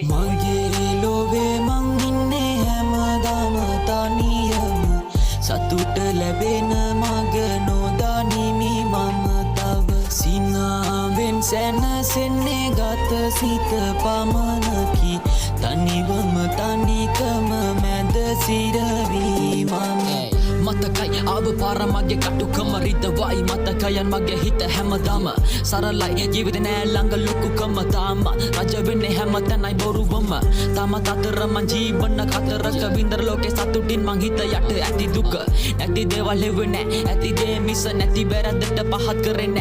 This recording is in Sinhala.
මගේ ලොවේ මං ඉන්නේ හැමදාම තනියම සතුට ලැබෙන මග නොදනිමි මම තව සිනාවෙන් සැනසෙන්නේ ගත සිත පමණකි තනිවම තනිකම මැද සිරවී මම මතකයි ආව පාර මගේ කටුකම රිදවයි මතකයන් මගේ හිත හැමදාම සරලයි ජීවිත නෑ ළඟ ලොකුකම තාම රජ වෙන්නේ හැම තැනයි බොරුවම තාමත් අතර මං ජීවන කතරක වින්දර ලෝකේ සතුටින් මං හිත යට ඇති දුක නැති දේවල් හෙවෙන්නේ ඇති දේ මිස නැති වැරද්දට පහත් කරන්නේ